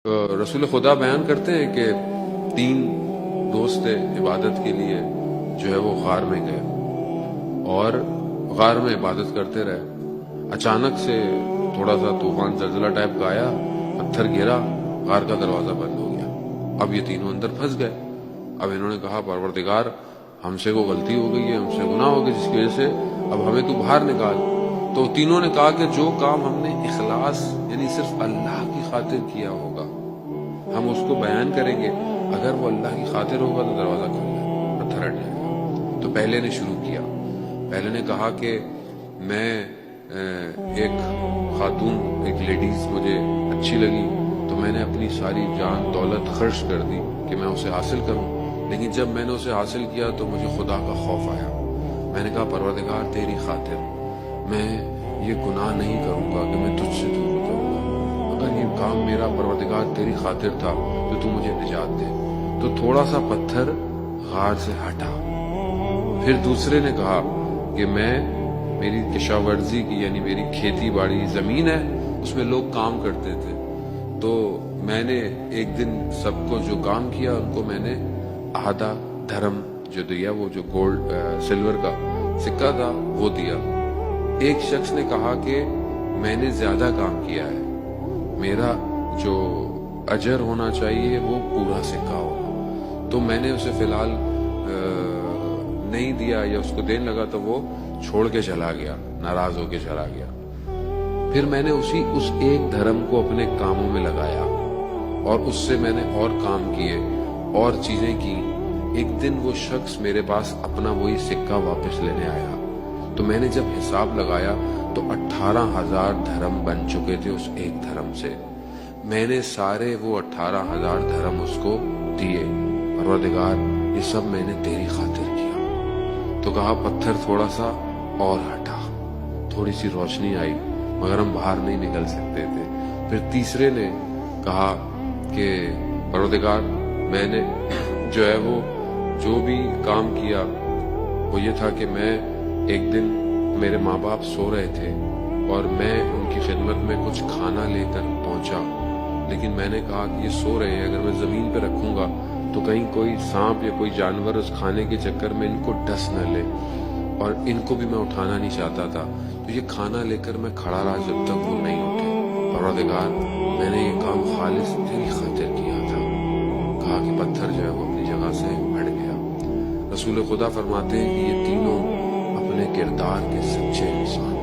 رسول خدا بیان کرتے ہیں کہ تین دوست عبادت کے لیے جو ہے وہ غار میں گئے اور غار میں عبادت کرتے رہے۔ اچانک سے تھوڑا سا طوفان زلزلہ ٹائپ کا آیا، پتھر گرا، غار کا دروازہ بند ہو گیا۔ اب یہ تینوں اندر پھنس گئے۔ اب انہوں نے کہا پروردگار ہم سے کو غلطی ہو گئی ہے، ہم سے گناہ ہو گیا جس کی وجہ سے اب ہمیں تو باہر نکال۔ تو تینوں نے کہا کہ جو کام ہم نے اخلاص یعنی صرف اللہ کی خاطر کیا ہوگا ہم اس کو بیان کریں گے، اگر وہ اللہ کی خاطر ہوگا تو دروازہ کھل جائے گا، پتھر ہٹ جائے گا۔ تو پہلے نے شروع کیا، پہلے نے کہا کہ میں ایک خاتون، ایک لیڈیز مجھے اچھی لگی تو میں نے اپنی ساری جان دولت خرچ کر دی کہ میں اسے حاصل کروں، لیکن جب میں نے اسے حاصل کیا تو مجھے خدا کا خوف آیا۔ میں نے کہا پروردگار تیری خاطر میں یہ گناہ نہیں کروں گا کہ میں تجھ سے دور ہو جاؤں گا، اگر یہ کام میرا پروردگار تیری خاطر تھا تو مجھے نجات دے۔ تو تھوڑا سا پتھر غار سے ہٹا۔ پھر دوسرے نے کہا کہ میری کشاورزی کی یعنی میری کھیتی باڑی زمین ہے، اس میں لوگ کام کرتے تھے، تو میں نے ایک دن سب کو جو کام کیا ان کو میں نے آدھا دھرم جو دیا، وہ جو گولڈ سلور کا سکہ تھا وہ دیا۔ ایک شخص نے کہا کہ میں نے زیادہ کام کیا ہے، میرا جو اجر ہونا چاہیے وہ پورا سکہ ہوگا، تو میں نے اسے فی الحال نہیں دیا یا اس کو دین لگا تو وہ چھوڑ کے چلا گیا، ناراض ہو کے چلا گیا۔ پھر میں نے اس ایک دھرم کو اپنے کاموں میں لگایا اور اس سے میں نے اور کام کیے اور چیزیں کی۔ ایک دن وہ شخص میرے پاس اپنا وہی سکہ واپس لینے آیا، تو میں نے جب حساب لگایا تو 18,000 دھرم بن چکے تھے اس ایک دھرم سے۔ میں نے سارے وہ 18,000 دھرم اس کو دیے، پروردگار یہ سب میں نے تیری خاطر کیا۔ تو کہا پتھر تھوڑا سا اور ہٹا، تھوڑی سی روشنی آئی، مگر ہم باہر نہیں نکل سکتے تھے۔ پھر تیسرے نے کہا کہ پروردگار میں نے جو ہے وہ جو بھی کام کیا وہ یہ تھا کہ میں ایک دن میرے ماں باپ سو رہے تھے اور میں ان کی خدمت میں کچھ کھانا لے کر پہنچا، لیکن میں نے کہا کہ یہ سو رہے ہیں، اگر میں زمین پہ رکھوں گا تو کہیں کوئی سانپ یا کوئی جانور اس کھانے کے چکر میں ان کو ڈس نہ لے، اور ان کو بھی میں اٹھانا نہیں چاہتا تھا، تو یہ کھانا لے کر میں کھڑا رہا جب تک وہ نہیں اٹھے۔ پروردگار میں نے یہ کام خالص تیری خاطر کیا تھا۔ کہا کہ پتھر جو ہے وہ اپنی جگہ سے ہٹ گیا۔ رسول خدا فرماتے ہیں کہ یہ تینوں اپنے کردار کے سچے انسان